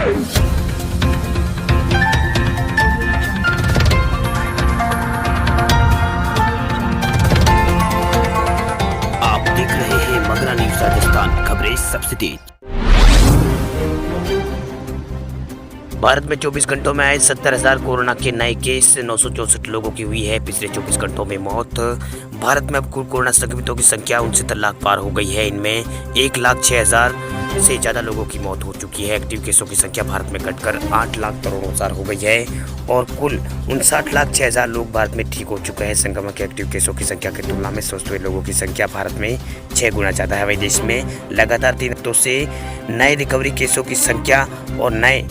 आप देख रहे हैं मगरा न्यूज राजस्थान, खबरें सबसे तेज। भारत में 24 घंटों में आए 70,000 कोरोना के नए केस, 964 लोगों की हुई है पिछले 24 घंटों में मौत। भारत में अब कुल कोरोना संक्रमितों की संख्या 69 लाख पार हो गई है। इनमें 1,06,000 से ज़्यादा लोगों की मौत हो चुकी है। एक्टिव केसों की संख्या भारत में घटकर 8,63,000 हो गई है और कुल 59,06,000 लोग भारत में ठीक हो चुके हैं। संक्रमण के एक्टिव केसों की संख्या की तुलना में स्वस्थ हुए लोगों की संख्या भारत में 6 गुना ज़्यादा है। वही देश में लगातार 3 हफ्तों से नए रिकवरी केसों की संख्या और नए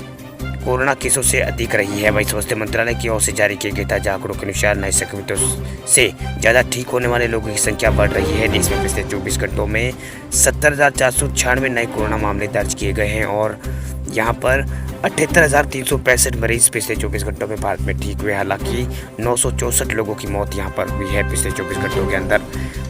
कोरोना केसों से अधिक रही है। वही स्वास्थ्य मंत्रालय की ओर से जारी किए गए ताजा आंकड़ों के अनुसार नए संक्रमितों से ज़्यादा ठीक होने वाले लोगों की संख्या बढ़ रही है। देश में पिछले 24 घंटों में 70,496 नए कोरोना मामले दर्ज किए गए हैं और यहाँ पर 78,365 मरीज पिछले 24 घंटों में भारत में ठीक हुए। हालांकि 964 लोगों की मौत यहाँ पर हुई है पिछले 24 घंटों के अंदर।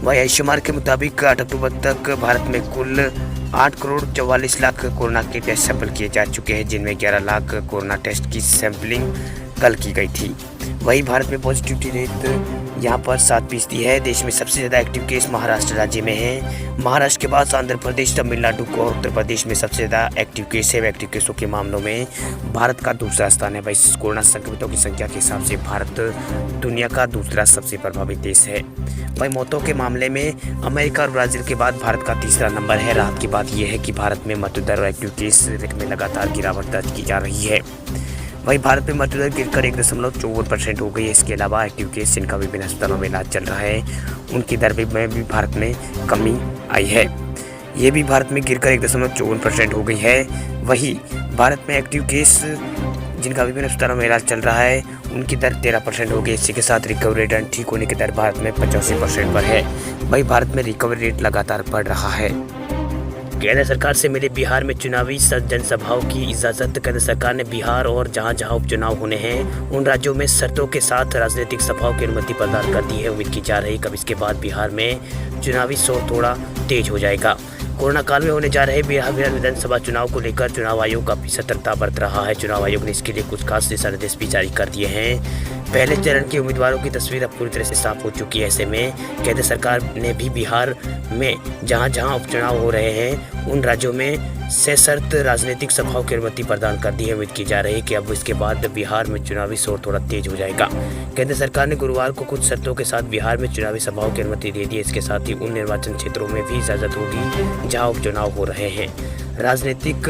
वही आयुष्मान के मुताबिक 8 अक्टूबर तक भारत में कुल 8,44,00,000 कोरोना के टेस्ट सैंपल किए जा चुके हैं, जिनमें 11 लाख कोरोना टेस्ट की सैंपलिंग कल की गई थी। वही भारत में पॉजिटिविटी रेट यहाँ पर 7% है। देश में सबसे ज़्यादा एक्टिव केस महाराष्ट्र राज्य में है। महाराष्ट्र के बाद आंध्र प्रदेश, तमिलनाडु और उत्तर प्रदेश में सबसे ज़्यादा एक्टिव केस है। एक्टिव केसों के मामलों में भारत का दूसरा स्थान है। वही कोरोना संक्रमितों की संख्या के हिसाब से भारत दुनिया का दूसरा सबसे प्रभावित देश है। वही मौतों के मामले में अमेरिका और ब्राज़ील के बाद भारत का तीसरा नंबर है। राहत की बात यह है कि भारत में मृत्यु दर और एक्टिव केस रेट में लगातार गिरावट दर्ज की जा रही है। वही भारत में मृत्यु दर गिरकर 1.54% हो गई है। इसके अलावा एक्टिव केस जिनका विभिन्न अस्पतालों में इलाज चल रहा है उनकी दर में भी भारत में कमी आई है। ये भी भारत में गिरकर 1.54% हो गई है। वही भारत में एक्टिव केस जिनका विभिन्न अस्पतालों में इलाज चल रहा है उनकी दर 13% हो गई। इसी के साथ रिकवरी रेट ठीक होने की दर भारत में 85% पर है। वही भारत में रिकवरी रेट लगातार बढ़ रहा है। केंद्र सरकार से मिले बिहार में चुनावी जनसभाओं की इजाजत। केंद्र सरकार ने बिहार और जहां जहां उपचुनाव होने हैं उन राज्यों में शर्तों के साथ राजनीतिक सभाओं की अनुमति प्रदान कर दी है। उम्मीद की जा रही कब इसके बाद बिहार में चुनावी शोर थोड़ा तेज हो जाएगा। कोरोना काल में होने जा रहे बिहार विधानसभा चुनाव को लेकर चुनाव आयोग काफी सतर्कता बरत रहा है। चुनाव आयोग ने इसके लिए कुछ खास दिशा निर्देश भी जारी कर दिए हैं। पहले चरण के उम्मीदवारों की तस्वीर अब पूरी तरह से साफ हो चुकी है। ऐसे में केंद्र सरकार ने भी बिहार में जहां जहां उपचुनाव हो रहे हैं उन राज्यों में सशर्त राजनीतिक सभाओं की अनुमति प्रदान कर दी है। उम्मीद की जा रही है कि अब इसके बाद बिहार में चुनावी शोर थोड़ा तेज हो जाएगा। केंद्र सरकार ने गुरुवार को कुछ शर्तों के साथ बिहार में चुनावी सभाओं की अनुमति दे दी है। इसके साथ ही उन निर्वाचन क्षेत्रों में भी इजाजत होगी जहां उपचुनाव हो रहे हैं। राजनीतिक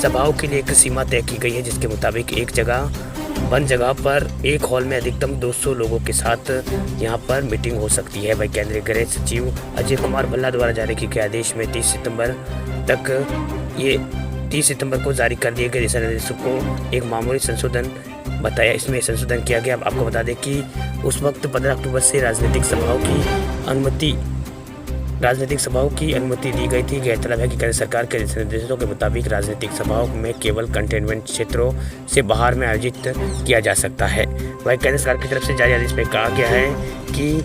सभाओं के लिए एक सीमा तय की गई है, जिसके मुताबिक एक जगह बंद जगह पर एक हॉल में अधिकतम 200 लोगों के साथ यहां पर मीटिंग हो सकती है। वही केंद्रीय गृह सचिव अजय कुमार भल्ला द्वारा जारी किए गए आदेश में 30 सितंबर को जारी कर दिए गए दिशा निर्देशों को एक मामूली संशोधन बताया। इसमें संशोधन किया गया। आपको बता दें कि उस वक्त 15 अक्टूबर से राजनीतिक सभाओं की अनुमति दी गई थी। गौरतलब है कि केंद्र सरकार के दिशा निर्देशों के मुताबिक राजनीतिक सभाओं में केवल कंटेनमेंट क्षेत्रों से बाहर में आयोजित किया जा सकता है। वहीं केंद्र सरकार की तरफ से जारी आदेश में कहा गया है कि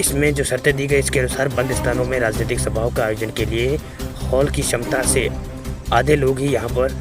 इसमें जो शर्तें दी गई इसके अनुसार बंद स्थानों में राजनीतिक सभाओं का आयोजन के लिए हॉल की क्षमता से आधे लोग ही यहाँ पर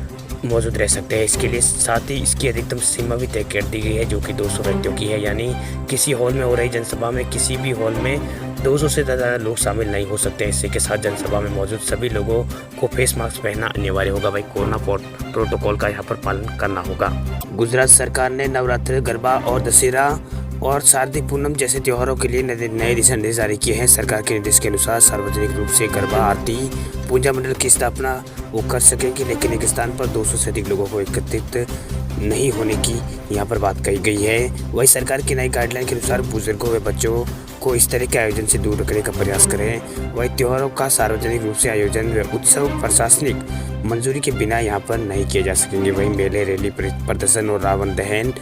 मौजूद रह सकते हैं। इसके लिए साथ ही इसकी अधिकतम सीमा भी तय कर दी गई है, जो कि 200 व्यक्तियों की है। यानी किसी हॉल में हो रही जनसभा में किसी भी हॉल में 200 से ज़्यादा लोग शामिल नहीं हो सकते। इसी के साथ जनसभा में मौजूद सभी लोगों को फेस मास्क पहनना अनिवार्य होगा। भाई कोरोना प्रोटोकॉल का यहाँ पर पालन करना होगा। गुजरात सरकार ने नवरात्रि, गरबा और दशहरा और शारदीय पूनम जैसे त्योहारों के लिए नए दिशा निर्देश जारी किए हैं। सरकार के निर्देश के अनुसार सार्वजनिक रूप से गरबा, आरती, पूजा मंडल की स्थापना वो कर सकेंगे, लेकिन एक स्थान पर 200 से अधिक लोगों को एकत्रित नहीं होने की यहाँ पर बात कही गई है। वही सरकार की नई गाइडलाइन के अनुसार बुजुर्गों व बच्चों को इस तरह के आयोजन से दूर रखने का प्रयास करें। वही त्योहारों का सार्वजनिक रूप से आयोजन व उत्सव प्रशासनिक मंजूरी के बिना यहाँ पर नहीं किए जा सकेंगे। वहीं मेले, रैली, प्रदर्शन और रावण दहन,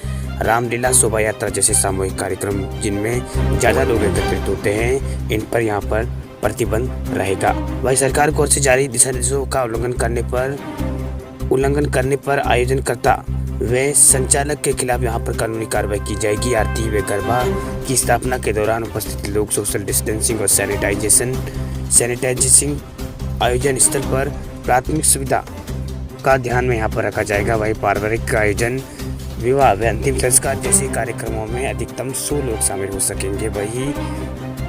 रामलीला, शोभा यात्रा जैसे सामूहिक कार्यक्रम जिनमें ज़्यादा लोग एकत्रित होते हैं इन पर यहाँ पर प्रतिबंध रहेगा। वही सरकार की ओर से जारी दिशा निर्देशों का उल्लंघन करने पर आयोजनकर्ता व संचालक के खिलाफ यहाँ पर कानूनी कार्रवाई की जाएगी। आरती व गरबा की स्थापना के दौरान उपस्थित लोग सोशल डिस्टेंसिंग और सैनिटाइजिंग आयोजन स्थल पर प्राथमिक सुविधा का ध्यान में यहाँ पर रखा जाएगा। वही पारिवारिक आयोजन, विवाह व अंतिम संस्कार जैसे कार्यक्रमों में अधिकतम 100 लोग शामिल हो सकेंगे। वही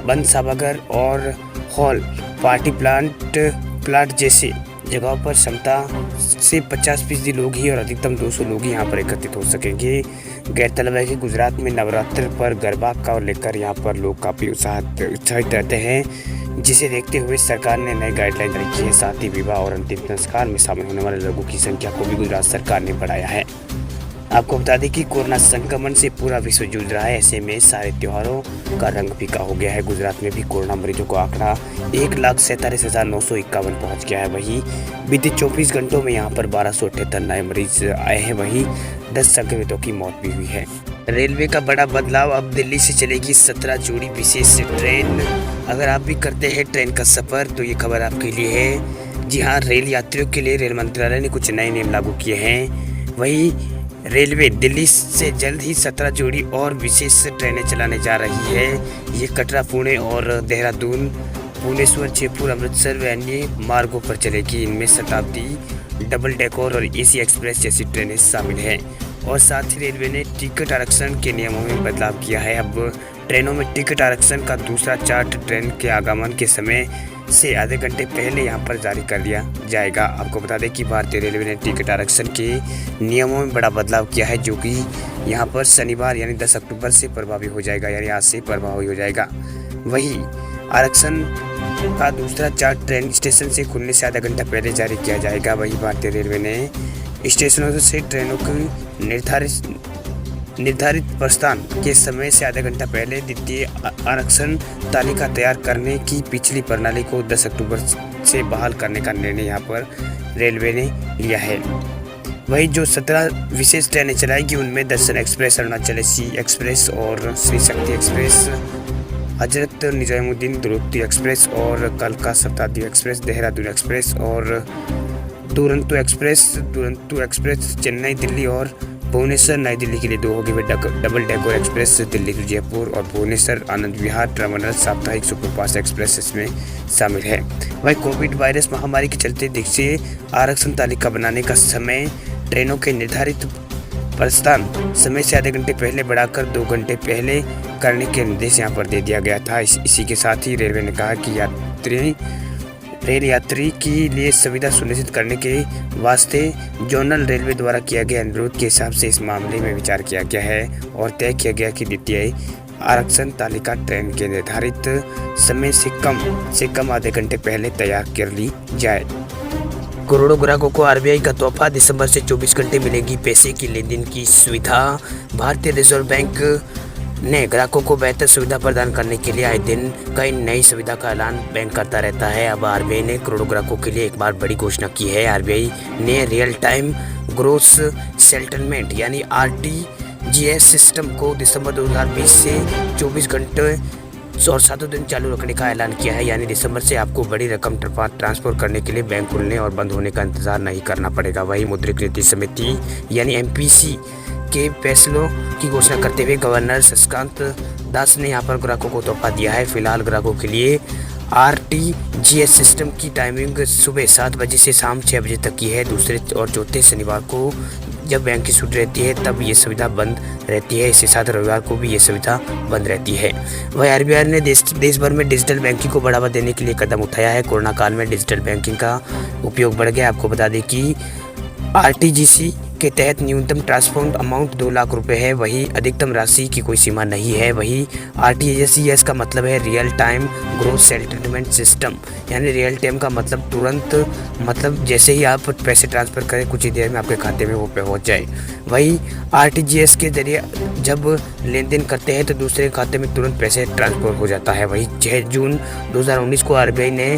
बंद सभागार और हॉल, पार्टी प्लाट जैसे जगहों पर क्षमता से 50% लोग ही और अधिकतम 200 लोग ही यहाँ पर एकत्रित हो सकेंगे। गौरतलब है कि गुजरात में नवरात्र पर गरबा का लेकर यहाँ पर लोग काफ़ी उत्साहित रहते हैं, जिसे देखते हुए सरकार ने नई गाइडलाइन जारी की है। साथ ही विवाह और अंतिम संस्कार में शामिल होने वाले लोगों की संख्या को भी गुजरात सरकार ने बढ़ाया है। आपको बता दें कि कोरोना संक्रमण से पूरा विश्व जूझ रहा है, ऐसे में सारे त्योहारों का रंग फीका हो गया है। गुजरात में भी कोरोना मरीजों का आंकड़ा 1,47,951 पहुंच गया है। वहीं बीते 24 घंटों में यहां पर 1278 नए मरीज आए हैं। वहीं 10 संक्रमितों की मौत भी हुई है। रेलवे का बड़ा बदलाव, अब दिल्ली से चलेगी 17 जोड़ी विशेष ट्रेन। अगर आप भी करते हैं ट्रेन का सफ़र तो ये खबर आपके लिए है। जी हाँ, रेल यात्रियों के लिए रेल मंत्रालय ने कुछ नए नियम लागू किए हैं। वहीं रेलवे दिल्ली से जल्द ही 17 जोड़ी और विशेष ट्रेनें चलाने जा रही है। ये कटरा, पुणे और देहरादून, भुवनेश्वर, जयपुर, अमृतसर व अन्य मार्गों पर चलेगी। इनमें शताब्दी, डबल डेकर और एसी एक्सप्रेस जैसी ट्रेनें शामिल हैं। और साथ ही रेलवे ने टिकट आरक्षण के नियमों में बदलाव किया है। अब ट्रेनों में टिकट आरक्षण का दूसरा चार्ट ट्रेन के आगमन के समय से आधे घंटे पहले यहां पर जारी कर दिया जाएगा। आपको बता दें कि भारतीय रेलवे ने टिकट आरक्षण के नियमों में बड़ा बदलाव किया है, जो कि यहां पर शनिवार यानी 10 अक्टूबर से प्रभावी हो जाएगा, यानी आज से प्रभावी हो जाएगा। वहीं आरक्षण का दूसरा चार्ट ट्रेन स्टेशन से खुलने से आधा घंटा पहले जारी किया जाएगा। वहीं भारतीय रेलवे ने स्टेशनों से ट्रेनों की निर्धारित प्रस्थान के समय से आधा घंटा पहले द्वितीय आरक्षण तालिका तैयार करने की पिछली प्रणाली को 10 अक्टूबर से बहाल करने का निर्णय यहां पर रेलवे ने लिया है। वही जो 17 विशेष ट्रेनें चलाएगी उनमें दर्शन एक्सप्रेस, अरुणाचल एक्सप्रेस और श्री शक्ति एक्सप्रेस, हजरत निजामुद्दीन दुरुक्ति एक्सप्रेस और कलका शताब्दी एक्सप्रेस, देहरादून एक्सप्रेस और दुरंतो एक्सप्रेस चेन्नई दिल्ली और भुवनेश्वर नई दिल्ली के लिए 2 होगी। वे double decker express Delhi to Jaipur और भुवनेश्वर आनंद विहार टर्मिनल साप्ताहिक सुपरफास्ट एक्सप्रेस इसमें शामिल है। वहीं कोविड वायरस महामारी के चलते देखिए आरक्षण तालिका बनाने का समय ट्रेनों के निर्धारित प्रस्थान समय से आधे घंटे पहले बढ़ाकर 2 घंटे पहले करने के निर्देश यहाँ पर दे दिया गया था। इसी के साथ ही रेलवे ने कहा कि रेल यात्री के लिए सुविधा सुनिश्चित करने के वास्ते जोनल रेलवे द्वारा किया गया अनुरोध के हिसाब से इस मामले में विचार किया गया है और तय किया गया कि द्वितीय आरक्षण तालिका ट्रेन के निर्धारित समय से कम आधे घंटे पहले तैयार कर ली जाए। करोड़ों ग्राहकों को आरबीआई का तोहफा, दिसंबर से 24 घंटे मिलेगी पैसे की लेन देन की सुविधा। भारतीय रिजर्व बैंक ने ग्राहकों को बेहतर सुविधा प्रदान करने के लिए आए दिन कई नई सुविधा का ऐलान बैंक करता रहता है। अब आरबीआई ने करोड़ों ग्राहकों के लिए एक बार बड़ी घोषणा की है। आरबीआई ने रियल टाइम ग्रोस सेटलमेंट यानी आरटीजीएस सिस्टम को दिसंबर 2020 से 24 घंटे और 7 दिन चालू रखने का ऐलान किया है। यानी दिसंबर से आपको बड़ी रकम ट्रांसफर करने के लिए बैंक खुलने और बंद होने का इंतजार नहीं करना पड़ेगा। वही मौद्रिक नीति समिति यानी एमपीसी के फैसलों की घोषणा करते हुए गवर्नर शक्तिकांत दास ने यहां पर ग्राहकों को तोहफा दिया है। फिलहाल ग्राहकों के लिए आरटीजीएस सिस्टम की टाइमिंग सुबह 7 बजे से शाम 6 बजे तक की है। दूसरे और चौथे शनिवार को जब बैंक की छुट्टी रहती है तब ये सुविधा बंद रहती है। इसके साथ रविवार को भी ये सुविधा बंद रहती है। वही आरबीआई ने देश भर में डिजिटल बैंकिंग को बढ़ावा देने के लिए कदम उठाया है। कोरोना काल में डिजिटल बैंकिंग का उपयोग बढ़ गया। आपको बता दें कि आरटीजीसी के तहत न्यूनतम ट्रांसफर अमाउंट 2 लाख रुपए है। वही अधिकतम राशि की कोई सीमा नहीं है। वही आरटीजीएस का मतलब है real time gross settlement system, यानी रियल टाइम का मतलब तुरंत, मतलब जैसे ही आप पैसे ट्रांसफ़र करें कुछ ही देर में आपके खाते में वो पहुंच जाए। वही आरटीजीएस के जरिए जब लेन देन करते हैं तो दूसरे खाते में तुरंत पैसे ट्रांसफ़र हो जाता है। वही 6 जून 2019 को आरबीआई ने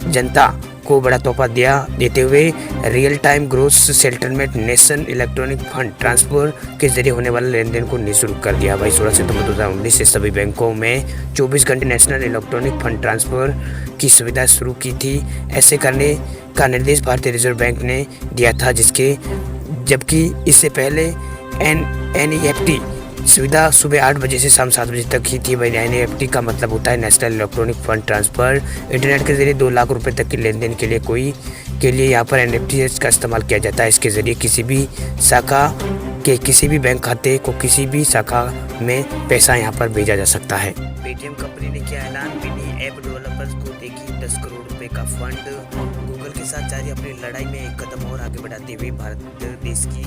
जनता को बड़ा तोहफा देते हुए real time gross settlement nation electronic fund transfer के जरिए होने वाले लेन देन को निःशुल्क कर दिया। वही 16 सितंबर 2019 से सभी बैंकों में 24 घंटे नेशनल इलेक्ट्रॉनिक फंड ट्रांसफर की सुविधा शुरू की थी। ऐसे करने का निर्देश भारतीय रिजर्व बैंक ने दिया था, जबकि इससे पहले एनईएफटी सुविधा सुबह 8 बजे से शाम 7 बजे तक ही थी। वही NEFT का मतलब होता है national electronic fund transfer. Internet के जरिए 2 लाख रुपए तक के लेन देन के लिए यहाँ पर NFTs का इस्तेमाल किया जाता है। इसके ज़रिए किसी भी शाखा के किसी भी बैंक खाते को किसी भी शाखा में पैसा यहाँ पर भेजा जा सकता है। पेटीएम कंपनी ने किया ऐलान, मिनी ऐप डेवलपर्स को देगी 10 करोड़ रुपए का फंड। गूगल के साथ जारी अपनी लड़ाई में एक कदम और आगे बढ़ाते हुए भारत देश की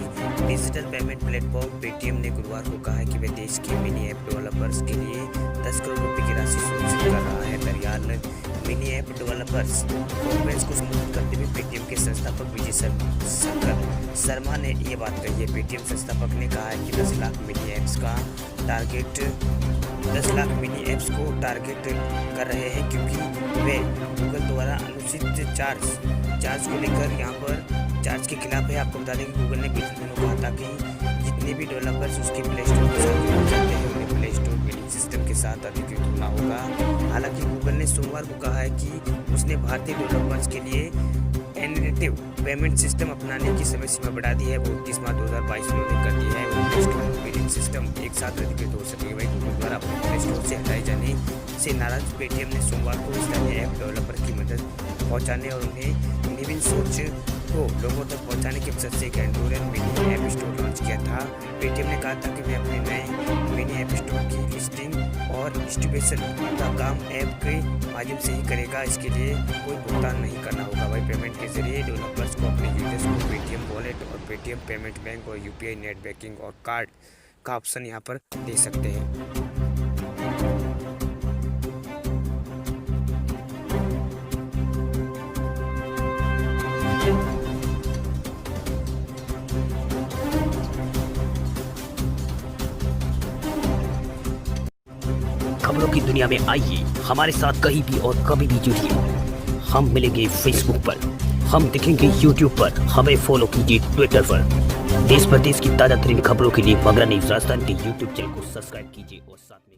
डिजिटल पेमेंट प्लेटफॉर्म पेटीएम ने गुरुवार को कहा है कि वह देश के मिनी ऐप डेवलपर्स के लिए 10 करोड़ रुपए की राशि सुनिश्चित कर रहा है। दरअसल मिनी ऐप डेवलपर्स कॉन्फ्रेंस को संबोधित करते हुए पेटीएम के संस्थापक विजय शंकर शर्मा ने ये बात कही है। पेटीएम संस्थापक ने कहा है कि 10 लाख मिनी ऐप्स को टारगेट कर रहे हैं, क्योंकि वे गूगल द्वारा अनुचित चार्ज को लेकर यहाँ पर चार्ज के खिलाफ है। आपको बता दें कि गूगल ने पिछले दिनों कहा था कि जितने भी डेवलपर्स उसके प्ले स्टोर के साथ जुड़ना चाहते हैं उन्हें प्ले स्टोर बिलिंग सिस्टम के साथ अधिकृत होना होगा। हालांकि गूगल ने सोमवार को कहा है कि उसने भारतीय डेवलपर्स के लिए इनोवेटिव पेमेंट सिस्टम अपनाने की समय सीमा बढ़ा दी है। वो 29 मार्च 2022 में उन्हें कर दी है। वो प्ले स्टोर बिलिंग सिस्टम एक साथ अधिकृत हो सकेगी। वही गूगल द्वारा अपने प्ले स्टोर से हटाए जाने से नाराज पेटीएम ने सोमवार को स्थानीय ऐप डेवलपर की मदद पहुंचाने और उन्हें नवीन सोच को लोगों तक पहुंचाने के मकसद से एक Android mini app store launch किया था। पेटीएम ने कहा था कि वे अपने नए मिनी ऐप स्टोर की लिस्टिंग और डिस्ट्रीब्यूशन का काम ऐप के माध्यम से ही करेगा। इसके लिए कोई भुगतान नहीं करना होगा। वही पेमेंट के जरिए डेवलपर्स को अपने यूजर्स को पेटीएम वॉलेट और पेटीएम पेमेंट बैंक और UPI नेट बैंकिंग और कार्ड का ऑप्शन यहाँ पर दे सकते हैं। खबरों की दुनिया में आइए हमारे साथ कहीं भी और कभी भी जुड़िए। हम मिलेंगे फेसबुक पर, हम दिखेंगे यूट्यूब पर, हमें फॉलो कीजिए ट्विटर पर। देश प्रदेश की ताजा तरीन खबरों के लिए मगरा न्यूज़ राजस्थान के यूट्यूब चैनल को सब्सक्राइब कीजिए और साथ में